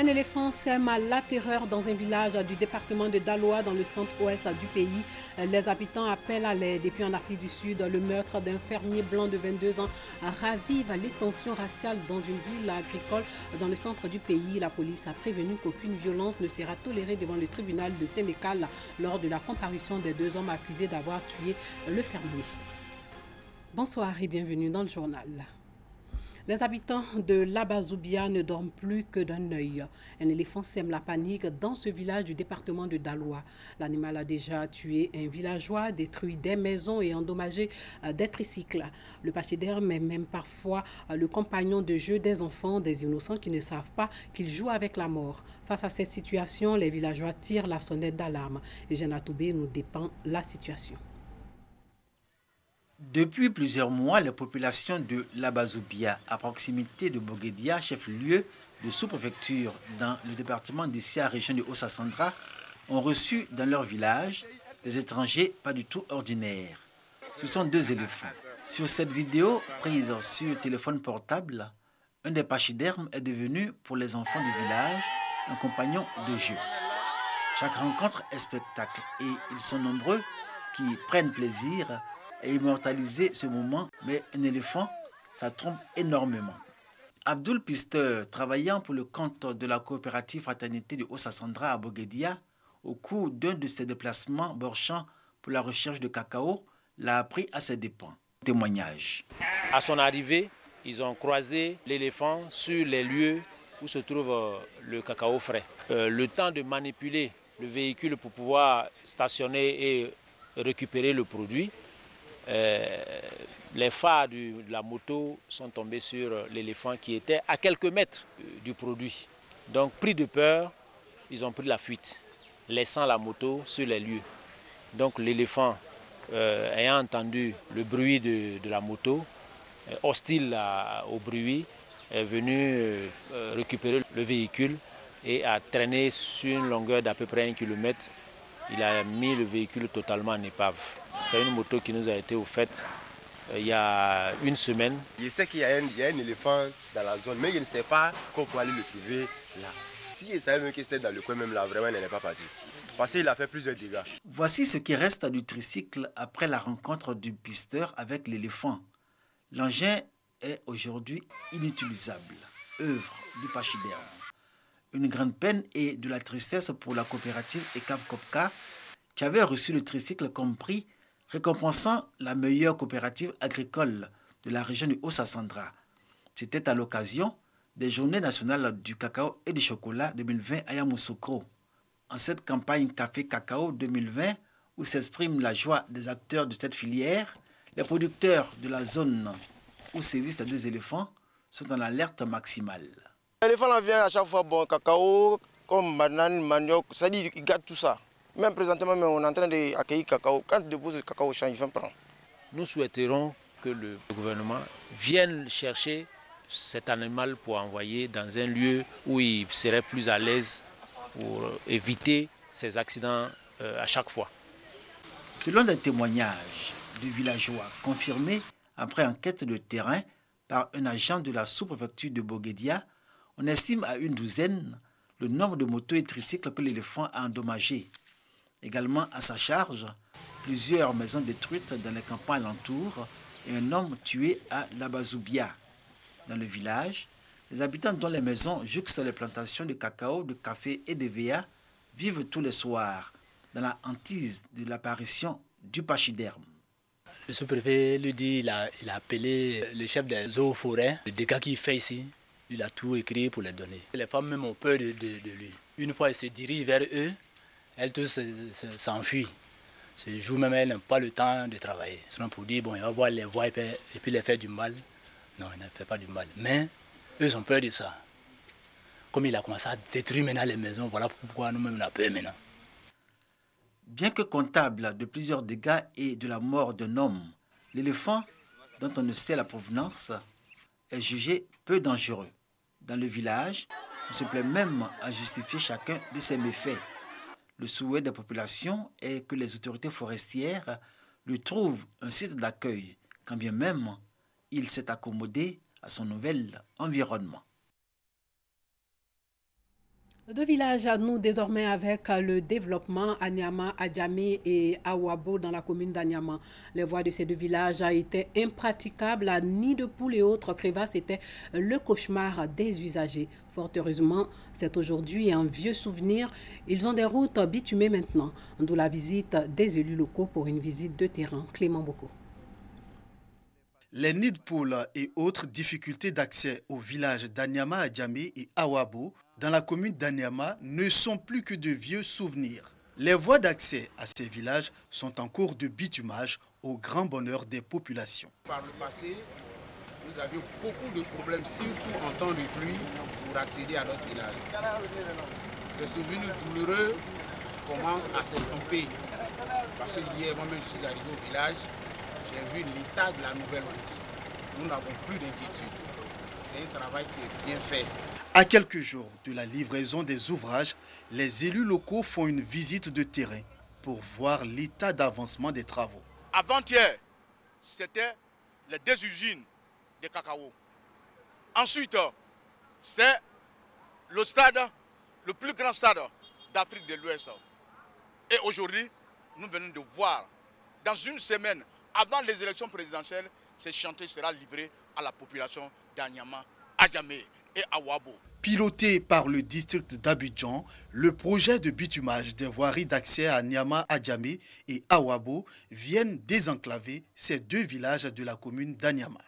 Un éléphant sème la terreur dans un village du département de Daloa, dans le centre-ouest du pays. Les habitants appellent à l'aide. Et puis en Afrique du Sud, le meurtre d'un fermier blanc de 22 ans ravive les tensions raciales dans une ville agricole dans le centre du pays. La police a prévenu qu'aucune violence ne sera tolérée devant le tribunal de Sénécal lors de la comparution des deux hommes accusés d'avoir tué le fermier. Bonsoir et bienvenue dans le journal. Les habitants de l'Abazoubia ne dorment plus que d'un œil. Un éléphant sème la panique dans ce village du département de Daloa. L'animal a déjà tué un villageois, détruit des maisons et endommagé des tricycles. Le pachyderme est même parfois le compagnon de jeu des enfants, des innocents qui ne savent pas qu'ils jouent avec la mort. Face à cette situation, les villageois tirent la sonnette d'alarme. Eugène Atoubé nous dépeint la situation. Depuis plusieurs mois, les populations de l'Abazoubia, à proximité de Boguédia, chef-lieu de sous-préfecture dans le département d'Issia, région de Haut-Sassandra, ont reçu dans leur village des étrangers pas du tout ordinaires. Ce sont deux éléphants. Sur cette vidéo prise sur téléphone portable, un des pachydermes est devenu pour les enfants du village un compagnon de jeu. Chaque rencontre est spectacle et ils sont nombreux qui prennent plaisir et immortaliser ce moment, mais un éléphant, ça trompe énormément. Abdul Pisteur, travaillant pour le compte de la coopérative Fraternité de Haut-Sassandra à Boguédia, au cours d'un de ses déplacements borchant pour la recherche de cacao, l'a appris à ses dépens. Témoignage. À son arrivée, ils ont croisé l'éléphant sur les lieux où se trouve le cacao frais. Le temps de manipuler le véhicule pour pouvoir stationner et récupérer le produit, les phares de la moto sont tombés sur l'éléphant qui était à quelques mètres du produit. Donc, pris de peur, ils ont pris la fuite, laissant la moto sur les lieux. Donc, l'éléphant, ayant entendu le bruit de la moto, hostile au bruit, est venu récupérer le véhicule et a traîné sur une longueur d'à peu près 1 kilomètre. Il a mis le véhicule totalement en épave. C'est une moto qui nous a été offerte il y a une semaine. Je sais qu'il y a un éléphant dans la zone, mais je ne sais pas qu'on peut aller le trouver là. Si je savais même qu'il était dans le coin même là, vraiment il n'est pas parti. Parce qu'il a fait plusieurs dégâts. Voici ce qui reste du tricycle après la rencontre du pisteur avec l'éléphant. L'engin est aujourd'hui inutilisable, œuvre du pachyderme. Une grande peine et de la tristesse pour la coopérative ECAV Copca qui avait reçu le tricycle comme prix récompensant la meilleure coopérative agricole de la région du Haut-Sassandra. C'était à l'occasion des Journées nationales du cacao et du chocolat 2020 à Yamoussoukro. En cette campagne Café-Cacao 2020, où s'exprime la joie des acteurs de cette filière, les producteurs de la zone où sévissent les deux éléphants sont en alerte maximale. L'éléphant vient à chaque fois, bon, cacao, comme banane, manioc, ça dit qu'il gâte tout ça. Même présentement, on est en train d'accueillir cacao. Quand il dépose le cacao au champ, il vient prendre. Nous souhaiterons que le gouvernement vienne chercher cet animal pour envoyer dans un lieu où il serait plus à l'aise pour éviter ces accidents à chaque fois. Selon des témoignages de villageois confirmés après enquête de terrain par un agent de la sous-préfecture de Boguédia, on estime à une douzaine le nombre de motos et tricycles que l'éléphant a endommagés. Également à sa charge, plusieurs maisons détruites dans les campagnes alentours et un homme tué à l'Abazoubia. Dans le village, les habitants dont les maisons jouxtent les plantations de cacao, de café et de véa vivent tous les soirs dans la hantise de l'apparition du pachyderme. Le sous-préfet lui dit il a appelé le chef des eaux forêts, le dégât qu'il fait ici. Il a tout écrit pour les donner. Les femmes même ont peur de lui. Une fois il se dirige vers eux, elles tous s'enfuient. Ce jour même, elles n'ont pas le temps de travailler. Sinon pour dire, bon, il va voir les voies et puis les faire du mal. Non, il ne fait pas du mal. Mais eux ont peur de ça. Comme il a commencé à détruire maintenant les maisons, voilà pourquoi nous-mêmes on a peur maintenant. Bien que comptable de plusieurs dégâts et de la mort d'un homme, l'éléphant, dont on ne sait la provenance, est jugé peu dangereux. Dans le village, on se plaît même à justifier chacun de ses méfaits. Le souhait des populations est que les autorités forestières lui trouvent un site d'accueil, quand bien même il s'est accommodé à son nouvel environnement. Deux villages à nous désormais avec le développement Anyama, Adjamé et Awabo dans la commune d'Anyama. Les voies de ces deux villages étaient impraticables. À Nid de Poule et autres crevasses étaient le cauchemar des usagers. Fort heureusement, c'est aujourd'hui un vieux souvenir. Ils ont des routes bitumées maintenant. D'où la visite des élus locaux pour une visite de terrain. Clément Boko. Les nids de poules et autres difficultés d'accès aux villages d'Anyama, Adjamé et Awabo dans la commune d'Anyama ne sont plus que de vieux souvenirs. Les voies d'accès à ces villages sont en cours de bitumage au grand bonheur des populations. Par le passé, nous avions beaucoup de problèmes, surtout en temps de pluie, pour accéder à notre village. Ces souvenirs douloureux commencent à s'estomper. Parce que hier, moi-même, je suis arrivé au village. J'ai vu l'état de la nouvelle route. Nous n'avons plus d'inquiétude. C'est un travail qui est bien fait. À quelques jours de la livraison des ouvrages, les élus locaux font une visite de terrain pour voir l'état d'avancement des travaux. Avant-hier, c'était les deux usines de cacao. Ensuite, c'est le stade, le plus grand stade d'Afrique de l'Ouest. Et aujourd'hui, nous venons de voir, dans une semaine, avant les élections présidentielles, ce chantier sera livré à la population d'Anyama, Adjamé et Awabo. Piloté par le district d'Abidjan, le projet de bitumage des voiries d'accès à Anyama, Adjamé et Awabo viennent désenclaver ces deux villages de la commune d'Anyama.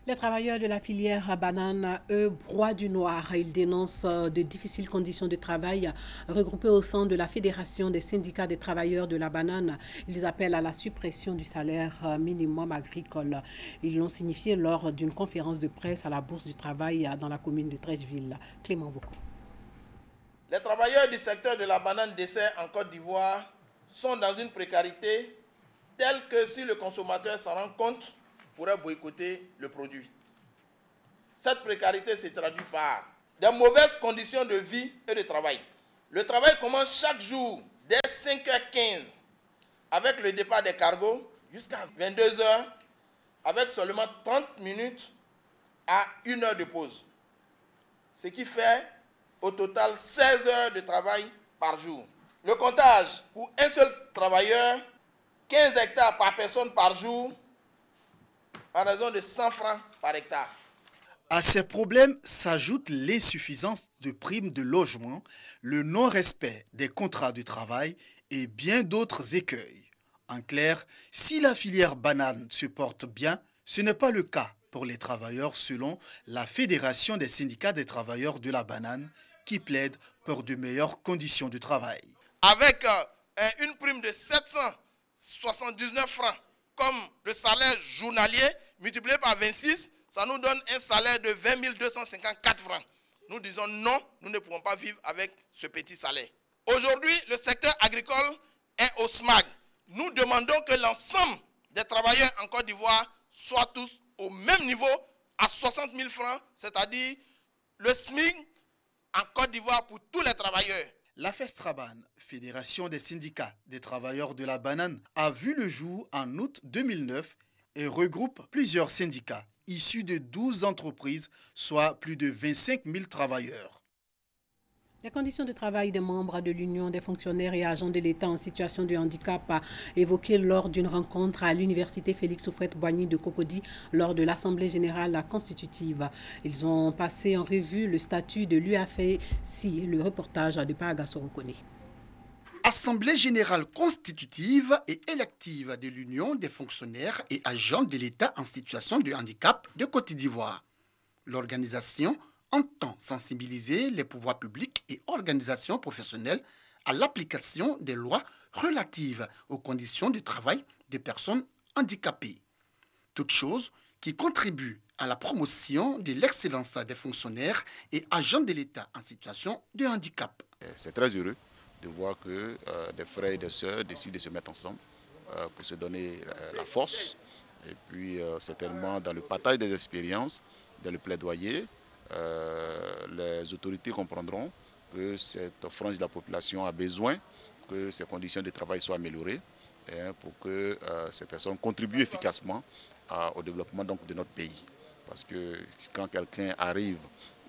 Les travailleurs de la filière banane, eux, broient du noir. Ils dénoncent de difficiles conditions de travail. Regroupés au sein de la Fédération des syndicats des travailleurs de la banane, ils appellent à la suppression du salaire minimum agricole. Ils l'ont signifié lors d'une conférence de presse à la Bourse du Travail dans la commune de Treichville. Clément Boko. Les travailleurs du secteur de la banane d'essai en Côte d'Ivoire sont dans une précarité telle que si le consommateur s'en rend compte, pourrait boycotter le produit. Cette précarité se traduit par de mauvaises conditions de vie et de travail. Le travail commence chaque jour dès 5h15 avec le départ des cargos jusqu'à 22h avec seulement 30 minutes à 1 heure de pause. Ce qui fait au total 16 heures de travail par jour. Le comptage pour un seul travailleur, 15 hectares par personne par jour, en raison de 100 francs par hectare. À ces problèmes s'ajoute l'insuffisance de primes de logement, le non-respect des contrats de travail et bien d'autres écueils. En clair, si la filière banane se porte bien, ce n'est pas le cas pour les travailleurs selon la Fédération des syndicats des travailleurs de la banane qui plaide pour de meilleures conditions de travail. Avec une prime de 779 francs, comme le salaire journalier multiplié par 26, ça nous donne un salaire de 20 254 francs. Nous disons non, nous ne pouvons pas vivre avec ce petit salaire. Aujourd'hui, le secteur agricole est au SMAG. Nous demandons que l'ensemble des travailleurs en Côte d'Ivoire soient tous au même niveau, à 60 000 francs, c'est-à-dire le SMIC en Côte d'Ivoire pour tous les travailleurs. La FESTRABAN, Fédération des syndicats des travailleurs de la banane, a vu le jour en août 2009 et regroupe plusieurs syndicats issus de 12 entreprises, soit plus de 25 000 travailleurs. Les conditions de travail des membres de l'Union des fonctionnaires et agents de l'État en situation de handicap évoquées lors d'une rencontre à l'université Félix Houphouët-Boigny de Cocody lors de l'Assemblée générale constitutive. Ils ont passé en revue le statut de l'UAFSI, le reportage de Paraga Sorokone. Assemblée générale constitutive et élective de l'Union des fonctionnaires et agents de l'État en situation de handicap de Côte d'Ivoire. L'organisation entend sensibiliser les pouvoirs publics et organisations professionnelles à l'application des lois relatives aux conditions de travail des personnes handicapées. Toute chose qui contribue à la promotion de l'excellence des fonctionnaires et agents de l'État en situation de handicap. C'est très heureux de voir que des frères et des sœurs décident de se mettre ensemble pour se donner la force. Et puis certainement dans le partage des expériences, dans le plaidoyer, les autorités comprendront que cette frange de la population a besoin que ses conditions de travail soient améliorées pour que ces personnes contribuent efficacement au développement donc, de notre pays. Parce que quand quelqu'un arrive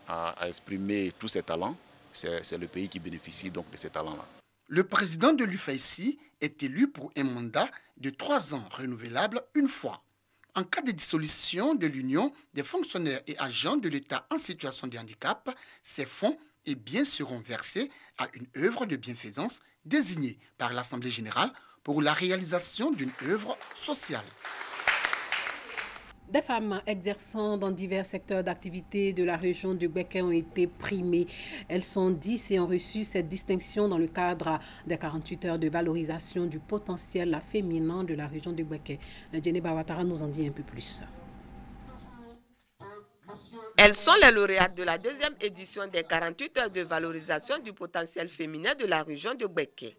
à exprimer tous ses talents, c'est le pays qui bénéficie donc de ces talents-là. Le président de l'UFAICI est élu pour un mandat de 3 ans renouvelable une fois. En cas de dissolution de l'Union des fonctionnaires et agents de l'État en situation de handicap, ces fonds et biens seront versés à une œuvre de bienfaisance désignée par l'Assemblée générale pour la réalisation d'une œuvre sociale. Des femmes exerçant dans divers secteurs d'activité de la région de Gbeke ont été primées. Elles sont 10 et ont reçu cette distinction dans le cadre des 48 heures de valorisation du potentiel féminin de la région de Gbeke. Jenny Bawatara nous en dit un peu plus. Elles sont les lauréates de la 2e édition des 48 heures de valorisation du potentiel féminin de la région de Gbeke.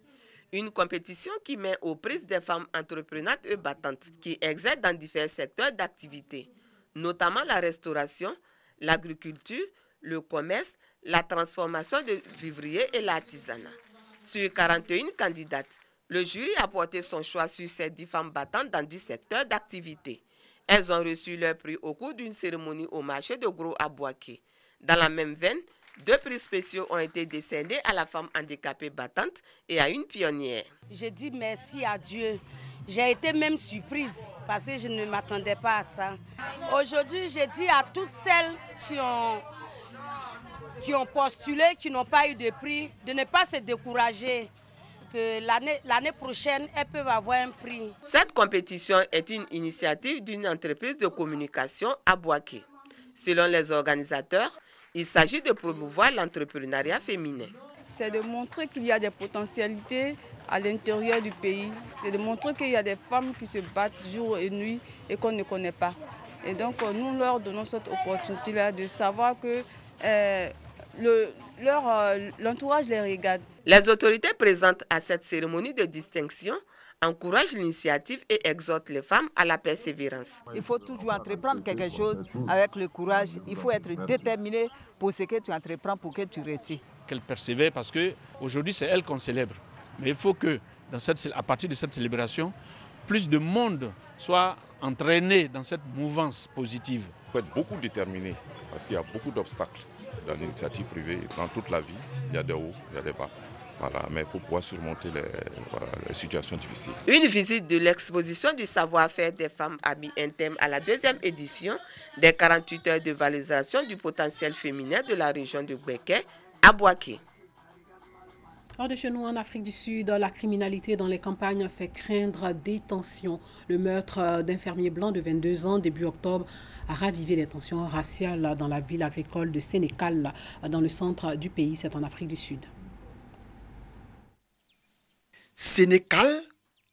Une compétition qui met aux prises des femmes entreprenantes et battantes qui exercent dans divers secteurs d'activité, notamment la restauration, l'agriculture, le commerce, la transformation de vivriers et l'artisanat. Sur 41 candidates, le jury a porté son choix sur ces 10 femmes battantes dans 10 secteurs d'activité. Elles ont reçu leur prix au cours d'une cérémonie au marché de Gros à Boaké. Dans la même veine, 2 prix spéciaux ont été décernés à la femme handicapée battante et à une pionnière. Je dis merci à Dieu. J'ai été même surprise parce que je ne m'attendais pas à ça. Aujourd'hui, je dis à toutes celles qui ont postulé, qui n'ont pas eu de prix, de ne pas se décourager. Que l'année prochaine, elles peuvent avoir un prix. Cette compétition est une initiative d'une entreprise de communication à Boaké. Selon les organisateurs, il s'agit de promouvoir l'entrepreneuriat féminin. C'est de montrer qu'il y a des potentialités à l'intérieur du pays. C'est de montrer qu'il y a des femmes qui se battent jour et nuit et qu'on ne connaît pas. Et donc nous leur donnons cette opportunité-là de savoir que l'entourage les regarde. Les autorités présentes à cette cérémonie de distinction encouragent l'initiative et exhortent les femmes à la persévérance. Il faut toujours entreprendre quelque chose avec le courage. Il faut être déterminé pour ce que tu entreprends, pour que tu réussis. Qu'elle persévère parce qu'aujourd'hui c'est elle qu'on célèbre. Mais il faut que, à partir de cette célébration, plus de monde soit entraîné dans cette mouvance positive. Il faut être beaucoup déterminé parce qu'il y a beaucoup d'obstacles dans l'initiative privée. Dans toute la vie, il y a des hauts, il y a des bas. Voilà, mais il faut pouvoir surmonter les situations difficiles. Une visite de l'exposition du savoir-faire des femmes habillent un thème à la 2e édition des 48 heures de valorisation du potentiel féminin de la région de Gbeke à Boaké. Hors de chez nous, en Afrique du Sud, la criminalité dans les campagnes fait craindre des tensions. Le meurtre d'un fermier blanc de 22 ans début octobre a ravivé les tensions raciales dans la ville agricole de Sénécal, dans le centre du pays, c'est en Afrique du Sud. Sénégal,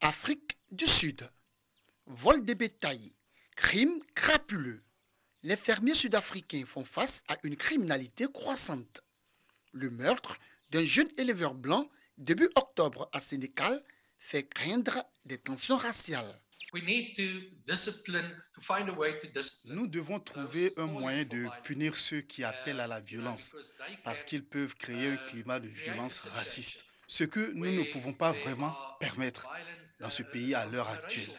Afrique du Sud. Vol de bétail, crime crapuleux. Les fermiers sud-africains font face à une criminalité croissante. Le meurtre d'un jeune éleveur blanc début octobre à Sénégal fait craindre des tensions raciales. Nous devons trouver un moyen de punir ceux qui appellent à la violence parce qu'ils peuvent créer un climat de violence raciste. Ce que nous ne pouvons pas vraiment permettre dans ce pays à l'heure actuelle.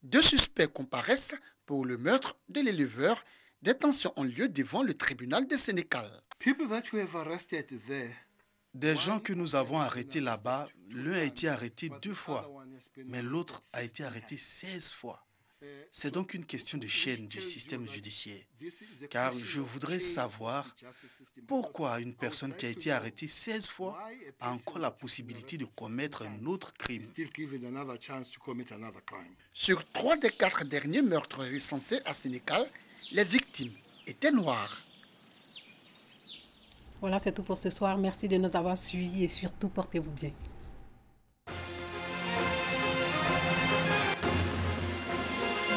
2 suspects comparaissent pour le meurtre de l'éleveur. Des tensions ont lieu devant le tribunal de Sénégal. Des gens que nous avons arrêtés là-bas, l'un a été arrêté 2 fois, mais l'autre a été arrêté 16 fois. C'est donc une question de chaîne du système judiciaire. Car je voudrais savoir pourquoi une personne qui a été arrêtée 16 fois a encore la possibilité de commettre un autre crime. Sur 3 des 4 derniers meurtres recensés à Sénégal, les victimes étaient noires. Voilà, c'est tout pour ce soir. Merci de nous avoir suivis et surtout, portez-vous bien.